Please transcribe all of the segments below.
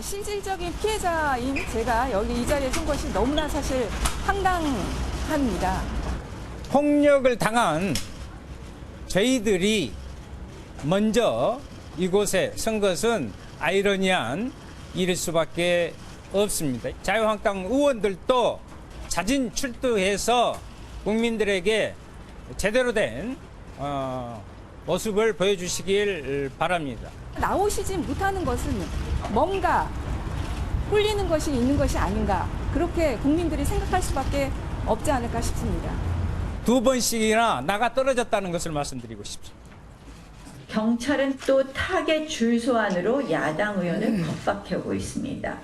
실질적인 피해자인 제가 여기 이 자리에 선 것이 너무나 사실 황당합니다. 폭력을 당한 저희들이 먼저 이곳에 선 것은 아이러니한 일일 수밖에 없습니다. 자유한국당 의원들도 자진 출두해서 국민들에게 제대로 된 모습을 보여주시길 바랍니다. 나오시지 못하는 것은 뭔가 홀리는 것이 있는 것이 아닌가, 그렇게 국민들이 생각할 수밖에 없지 않을까 싶습니다. 2번씩이나 나가 떨어졌다는 것을 말씀드리고 싶습니다. 경찰은 또 타겟 줄 소환으로 야당 의원을 겁박하고 있습니다.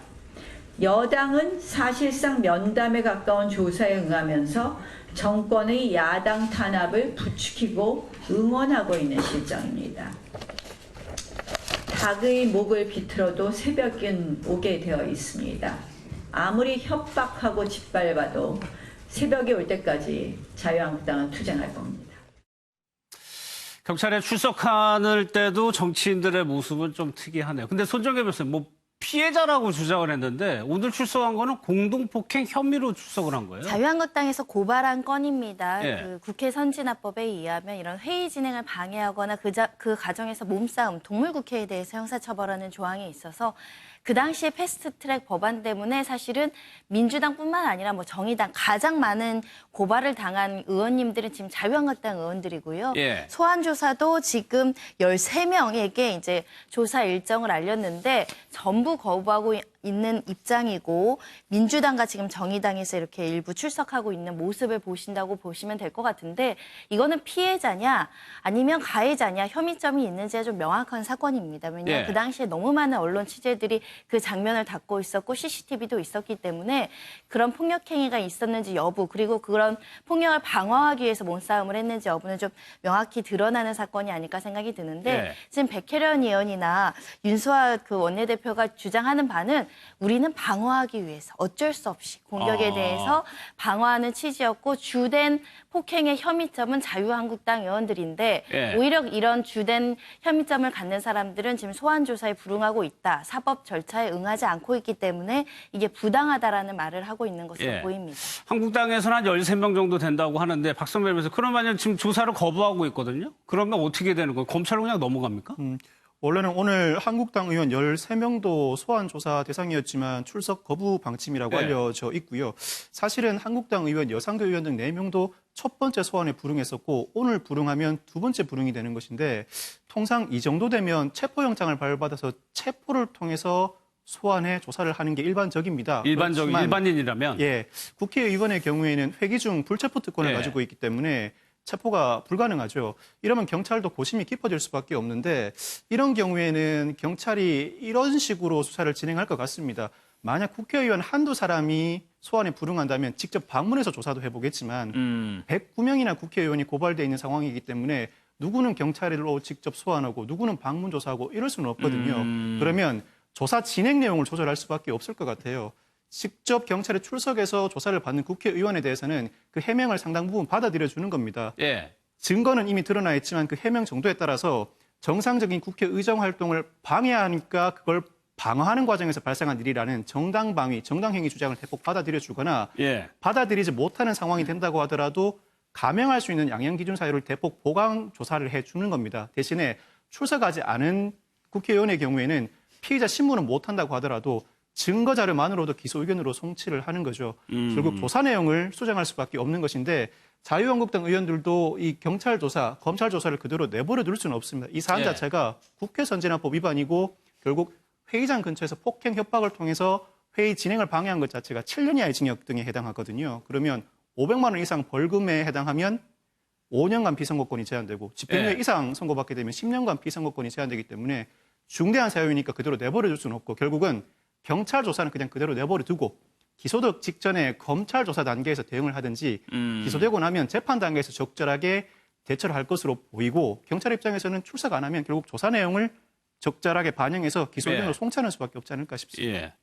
여당은 사실상 면담에 가까운 조사에 응하면서 정권의 야당 탄압을 부추기고 응원하고 있는 실정입니다. 닭의 목을 비틀어도 새벽은 오게 되어 있습니다. 아무리 협박하고 짓밟아도 새벽이 올 때까지 자유한국당은 투쟁할 겁니다. 경찰에 출석하는 때도 정치인들의 모습은 좀 특이하네요. 근데 손정혜 변호사님, 피해자라고 주장을 했는데 오늘 출석한 거는 공동폭행 혐의로 출석을 한 거예요? 자유한국당에서 고발한 건입니다. 예. 그 국회 선진화법에 의하면 이런 회의 진행을 방해하거나 그 과정에서 몸싸움, 동물국회에 대해서 형사처벌하는 조항이 있어서 그 당시에 패스트트랙 법안 때문에 사실은 민주당뿐만 아니라 정의당 가장 많은 고발을 당한 의원님들은 지금 자유한국당 의원들이고요. 예. 소환 조사도 지금 13명에게 이제 조사 일정을 알렸는데 전부 거부하고 있는 입장이고, 민주당과 지금 정의당에서 이렇게 일부 출석하고 있는 모습을 보신다고 보시면 될 것 같은데, 이거는 피해자냐 아니면 가해자냐, 혐의점이 있는지가 좀 명확한 사건입니다. 왜냐하면 예. 그 당시에 너무 많은 언론 취재들이 그 장면을 담고 있었고 CCTV도 있었기 때문에 그런 폭력행위가 있었는지 여부, 그리고 그런 폭력을 방어하기 위해서 몸싸움을 했는지 여부는 좀 명확히 드러나는 사건이 아닐까 생각이 드는데, 예. 지금 백혜련 의원이나 윤수아 그 원내대표가 주장하는 바는 우리는 방어하기 위해서 어쩔 수 없이 공격에 대해서 방어하는 취지였고, 주된 폭행의 혐의점은 자유한국당 의원들인데 예. 오히려 이런 주된 혐의점을 갖는 사람들은 지금 소환 조사에 불응하고 있다, 사법 절차에 응하지 않고 있기 때문에 이게 부당하다라는 말을 하고 있는 것으로 예. 보입니다. 한국당에서는 한 13명 정도 된다고 하는데, 박성배 변호사, 그러면 지금 조사를 거부하고 있거든요? 그러면 어떻게 되는 거예요? 검찰은 그냥 넘어갑니까? 원래는 오늘 한국당 의원 13명도 소환 조사 대상이었지만 출석 거부 방침이라고 네. 알려져 있고요. 사실은 한국당 의원, 여상교 의원 등 4명도 첫 번째 소환에 불응했었고, 오늘 불응하면 두 번째 불응이 되는 것인데, 통상 이 정도 되면 체포영장을 발부받아서 체포를 통해서 소환해 조사를 하는 게 일반적입니다. 그렇지만, 일반인이라면? 예, 국회의원의 경우에는 회기 중 불체포 특권을 예. 가지고 있기 때문에 체포가 불가능하죠. 이러면 경찰도 고심이 깊어질 수밖에 없는데, 이런 경우에는 경찰이 이런 식으로 수사를 진행할 것 같습니다. 만약 국회의원 한두 사람이 소환에 불응한다면 직접 방문해서 조사도 해보겠지만 109명이나 국회의원이 고발돼 있는 상황이기 때문에 누구는 경찰로 직접 소환하고 누구는 방문 조사하고 이럴 수는 없거든요. 그러면 조사 진행 내용을 조절할 수밖에 없을 것 같아요. 직접 경찰에 출석해서 조사를 받는 국회의원에 대해서는 그 해명을 상당 부분 받아들여 주는 겁니다. 예. 증거는 이미 드러나 있지만 그 해명 정도에 따라서 정상적인 국회 의정 활동을 방해하니까 그걸 방어하는 과정에서 발생한 일이라는 정당 방위, 정당행위 주장을 대폭 받아들여 주거나, 예. 받아들이지 못하는 상황이 된다고 하더라도 감형할 수 있는 양형기준 사유를 대폭 보강 조사를 해주는 겁니다. 대신에 출석하지 않은 국회의원의 경우에는 피의자 신문은 못한다고 하더라도 증거 자료만으로도 기소 의견으로 송치를 하는 거죠. 결국 조사 내용을 수정할 수밖에 없는 것인데, 자유한국당 의원들도 이 경찰 조사, 검찰 조사를 그대로 내버려 둘 수는 없습니다. 이 사안 예. 자체가 국회 선진화법 위반이고, 결국 회의장 근처에서 폭행 협박을 통해서 회의 진행을 방해한 것 자체가 7년 이하의 징역 등에 해당하거든요. 그러면 500만 원 이상 벌금에 해당하면 5년간 피선거권이 제한되고, 집행유예 예. 이상 선고받게 되면 10년간 피선거권이 제한되기 때문에 중대한 사유이니까 그대로 내버려 둘 수는 없고, 결국은 경찰 조사는 그냥 그대로 내버려 두고 기소도 직전에 검찰 조사 단계에서 대응을 하든지, 기소되고 나면 재판 단계에서 적절하게 대처를 할 것으로 보이고, 경찰 입장에서는 출석 안 하면 결국 조사 내용을 적절하게 반영해서 기소 의견으로 송치하는 수밖에 없지 않을까 싶습니다. 예.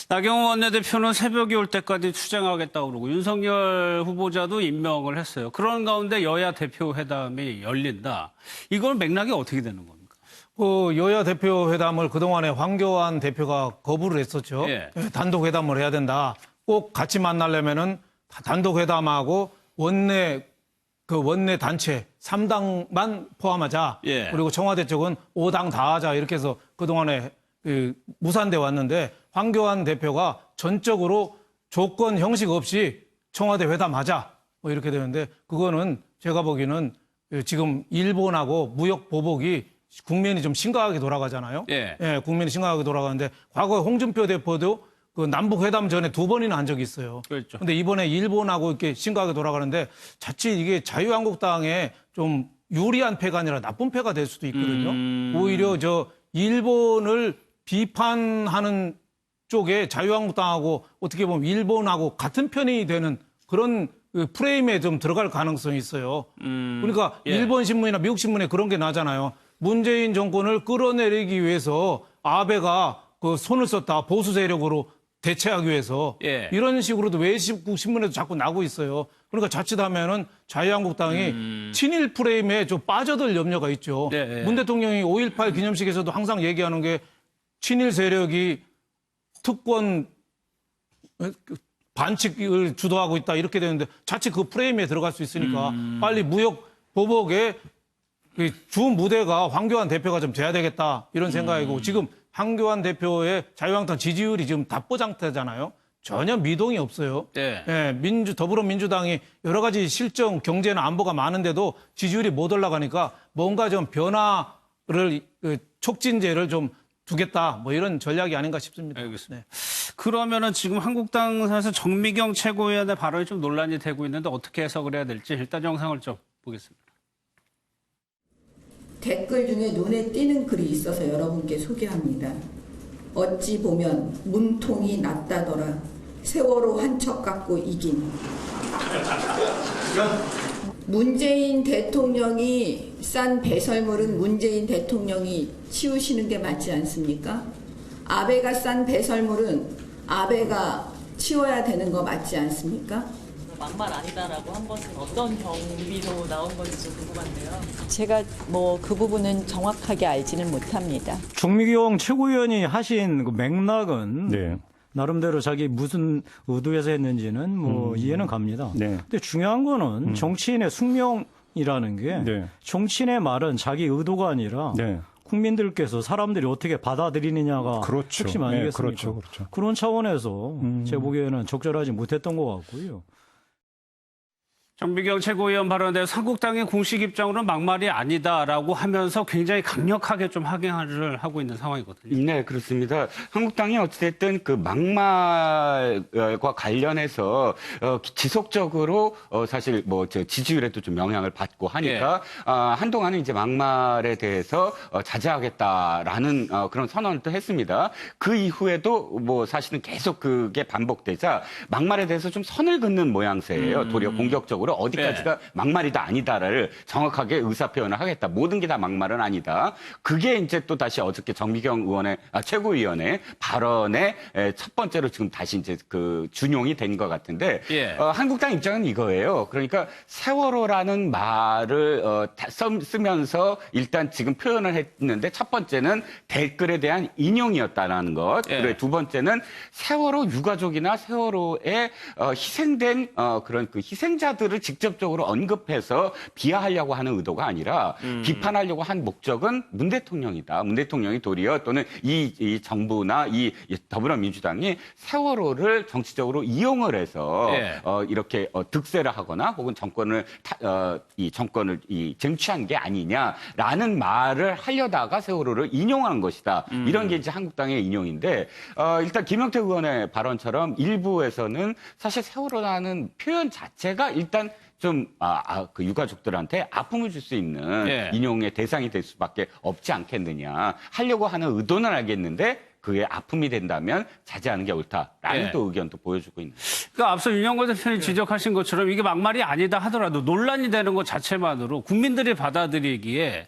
나경원 원내대표는 새벽이 올 때까지 투쟁하겠다고 그러고, 윤석열 후보자도 임명을 했어요. 그런 가운데 여야 대표 회담이 열린다. 이건 맥락이 어떻게 되는 겁니까? 그 여야 대표 회담을 그동안에 황교안 대표가 거부를 했었죠. 예. 단독 회담을 해야 된다. 꼭 같이 만나려면은 단독 회담하고 원내 단체 3당만 포함하자. 예. 그리고 청와대 쪽은 5당 다 하자. 이렇게 해서 그동안에 무산돼 왔는데 황교안 대표가 전적으로 조건 형식 없이 청와대 회담하자. 뭐 이렇게 되는데 그거는 제가 보기에는 지금 일본하고 무역 보복이 국면이 좀 심각하게 돌아가잖아요. 예. 국면이 심각하게 돌아가는데 과거에 홍준표 대표도 그 남북 회담 전에 2번이나 한 적이 있어요. 그렇죠. 근데 이번에 일본하고 이렇게 심각하게 돌아가는데 자칫 이게 자유한국당에 좀 유리한 패가 아니라 나쁜 패가 될 수도 있거든요. 오히려 저 일본을 비판하는 쪽에 자유한국당하고 어떻게 보면 일본하고 같은 편이 되는 그런 그 프레임에 좀 들어갈 가능성이 있어요. 그러니까 예. 일본 신문이나 미국 신문에 그런 게 나잖아요. 문재인 정권을 끌어내리기 위해서 아베가 그 손을 썼다. 보수 세력으로 대체하기 위해서. 예. 이런 식으로도 외국 신문에도 자꾸 나고 있어요. 그러니까 자칫하면은 자유한국당이 친일 프레임에 좀 빠져들 염려가 있죠. 네. 문 대통령이 5.18 기념식에서도 항상 얘기하는 게 친일 세력이 특권 반칙을 주도하고 있다 이렇게 되는데 자칫 그 프레임에 들어갈 수 있으니까 빨리 무역 보복에 주 무대가 황교안 대표가 좀 돼야 되겠다 이런 생각이고 지금 황교안 대표의 자유한국당 지지율이 지금 답보 상태잖아요. 전혀 미동이 없어요. 네. 예, 더불어민주당이 여러 가지 실정, 경제나 안보가 많은데도 지지율이 못 올라가니까 뭔가 좀 변화를 촉진제를 좀 두겠다 뭐 이런 전략이 아닌가 싶습니다. 알겠습니다. 그러면은 지금 한국당에서 정미경 최고위원의 발언이 좀 논란이 되고 있는데 어떻게 해석을 해야 될지 일단 영상을 좀 보겠습니다. 댓글 중에 눈에 띄는 글이 있어서 여러분께 소개합니다. 어찌 보면 문통이 낫다더라. 세월호 한 척 갖고 이긴. 문재인 대통령이 싼 배설물은 문재인 대통령이 치우시는 게 맞지 않습니까? 아베가 싼 배설물은 아베가 치워야 되는 거 맞지 않습니까? 막말 아니다라고 한 것은 어떤 경위로 나온 건지 좀 궁금한데요. 제가 뭐 그 부분은 정확하게 알지는 못합니다. 정미경 최고위원이 하신 그 맥락은 네. 나름대로 자기 무슨 의도에서 했는지는 뭐 이해는 갑니다. 네. 근데 중요한 거는 정치인의 숙명이라는 게 네. 정치인의 말은 자기 의도가 아니라 네. 국민들께서 사람들이 어떻게 받아들이느냐가 그렇죠. 핵심 네, 아니겠습니까? 그렇죠. 그렇죠. 그런 차원에서 제가 보기에는 적절하지 못했던 것 같고요. 정미경 최고위원 발언에 대해서 한국당의 공식 입장으로는 막말이 아니다라고 하면서 굉장히 강력하게 좀 항의를 하고 있는 상황이거든요. 네, 그렇습니다. 한국당이 어찌됐든 그 막말과 관련해서 지속적으로 사실 뭐 지지율에도 좀 영향을 받고 하니까 한동안은 이제 막말에 대해서 자제하겠다라는 그런 선언을 또 했습니다. 그 이후에도 뭐 사실은 계속 그게 반복되자 막말에 대해서 좀 선을 긋는 모양새예요. 도리어 공격적으로 어디까지가 막말이다 아니다를 정확하게 의사 표현을 하겠다. 모든 게 다 막말은 아니다. 그게 이제 또 다시 어저께 정미경 의원의 최고위원의 발언의 첫 번째로 지금 다시 이제 그 준용이 된 것 같은데 한국당 입장은 이거예요. 그러니까 세월호라는 말을 쓰면서 일단 지금 표현을 했는데 첫 번째는 댓글에 대한 인용이었다라는 것. 그리고 두 번째는 세월호 유가족이나 세월호에 희생된 그런 그 희생자들을 직접적으로 언급해서 비하하려고 하는 의도가 아니라 비판하려고 한 목적은 문 대통령이다. 문 대통령이 도리어 또는 이 정부나 이 더불어민주당이 세월호를 정치적으로 이용을 해서 이렇게 득세를 하거나 혹은 정권을 쟁취한 게 아니냐라는 말을 하려다가 세월호를 인용한 것이다. 이런 게 이제 한국당의 인용인데 일단 김영태 의원의 발언처럼 일부에서는 사실 세월호라는 표현 자체가 일단 좀 그 유가족들한테 아픔을 줄 수 있는 인용의 대상이 될 수밖에 없지 않겠느냐 하려고 하는 의도는 알겠는데 그게 아픔이 된다면 자제하는 게 옳다라는 또 의견도 보여주고 있는. 그러니까 앞서 윤영걸 대표님 지적하신 것처럼 이게 막말이 아니다 하더라도 논란이 되는 것 자체만으로 국민들이 받아들이기에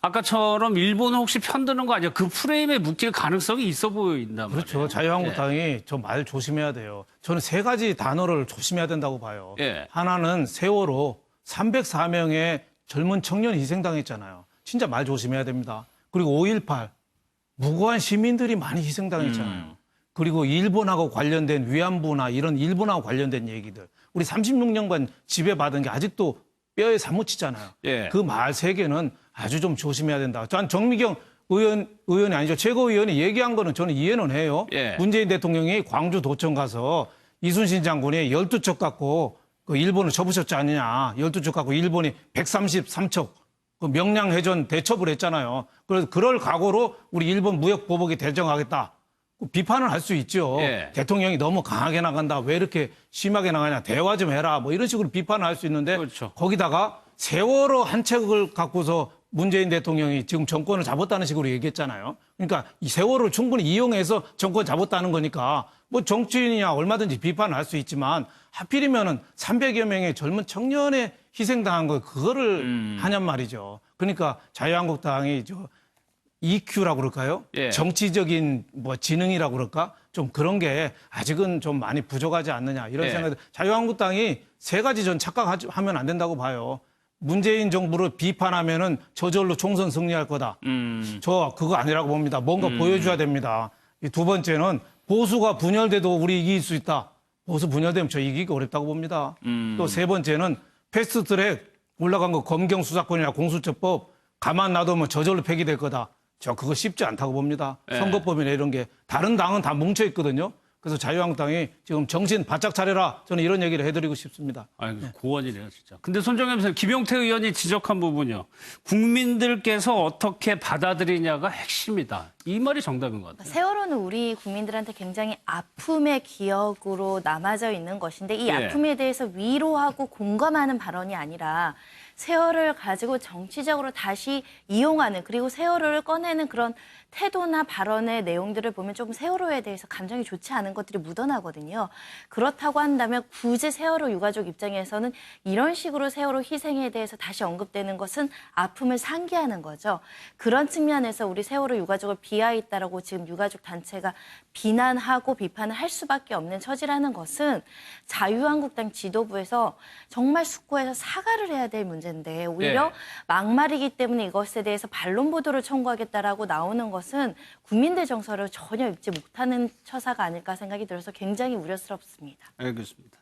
아까처럼 일본은 혹시 편드는 거 아니야? 그 프레임에 묶일 가능성이 있어 보인단 말이에요. 그렇죠. 자유한국당이 저 말 조심해야 돼요. 저는 세 가지 단어를 조심해야 된다고 봐요. 하나는 세월호 304명의 젊은 청년이 희생당했잖아요. 진짜 말 조심해야 됩니다. 그리고 5.18 무고한 시민들이 많이 희생당했잖아요. 그리고 일본하고 관련된 위안부나 이런 일본하고 관련된 얘기들. 우리 36년간 지배받은 게 아직도 뼈에 사무치잖아요. 예. 그 말 세 개는 아주 좀 조심해야 된다. 전 정미경 의원이 아니죠. 최고위원이 얘기한 거는 저는 이해는 해요. 예. 문재인 대통령이 광주 도청 가서 이순신 장군이 12척 갖고 그 일본을 접으셨지 않느냐. 12척 갖고 일본이 133척 그 명량해전 대첩을 했잖아요. 그래서 그럴 각오로 우리 일본 무역보복이 대정하겠다. 비판을 할 수 있죠. 예. 대통령이 너무 강하게 나간다. 왜 이렇게 심하게 나가냐. 대화 좀 해라. 뭐 이런 식으로 비판을 할 수 있는데 그렇죠. 거기다가 세월호 한 책을 갖고서 문재인 대통령이 지금 정권을 잡았다는 식으로 얘기했잖아요. 그러니까 이 세월호를 충분히 이용해서 정권 잡았다는 거니까 뭐 정치인이냐 얼마든지 비판을 할 수 있지만 하필이면은 300여 명의 젊은 청년의 희생당한 거 그거를 하냔 말이죠. 그러니까 자유한국당이 EQ라고 그럴까요? 예. 정치적인 뭐 지능이라고 그럴까? 좀 그런 게 아직은 좀 많이 부족하지 않느냐 이런 예. 생각이. 자유한국당이 세 가지 전 착각하면 안 된다고 봐요. 문재인 정부를 비판하면은 저절로 총선 승리할 거다. 저 그거 아니라고 봅니다. 뭔가 보여줘야 됩니다. 이 두 번째는 보수가 분열돼도 우리 이길 수 있다. 보수 분열되면 저 이기기 어렵다고 봅니다. 또 세 번째는 패스트트랙 올라간 거 검경 수사권이나 공수처법 가만 놔두면 저절로 폐기될 거다. 저 그거 쉽지 않다고 봅니다. 예. 선거법이나 이런 게 다른 당은 다 뭉쳐 있거든요. 그래서 자유한국당이 지금 정신 바짝 차려라. 저는 이런 얘기를 해드리고 싶습니다. 아니, 고원이네요, 진짜. 근데 손정혜 선생님, 김용태 의원이 지적한 부분이요. 국민들께서 어떻게 받아들이냐가 핵심이다. 이 말이 정답인 것 같아요. 세월호는 우리 국민들한테 굉장히 아픔의 기억으로 남아져 있는 것인데 이 예. 아픔에 대해서 위로하고 공감하는 발언이 아니라 세월을 가지고 정치적으로 다시 이용하는 그리고 세월호를 꺼내는 그런 태도나 발언의 내용들을 보면 조금 세월호에 대해서 감정이 좋지 않은 것들이 묻어나거든요. 그렇다고 한다면 굳이 세월호 유가족 입장에서는 이런 식으로 세월호 희생에 대해서 다시 언급되는 것은 아픔을 상기하는 거죠. 그런 측면에서 우리 세월호 유가족을 비하했다라고 지금 유가족 단체가 비난하고 비판을 할 수밖에 없는 처지라는 것은 자유한국당 지도부에서 정말 숙고해서 사과를 해야 될 문제인데 오히려 예. 막말이기 때문에 이것에 대해서 반론 보도를 청구하겠다라고 나오는 것은 국민들 정서를 전혀 읽지 못하는 처사가 아닐까 생각이 들어서 굉장히 우려스럽습니다. 알겠습니다.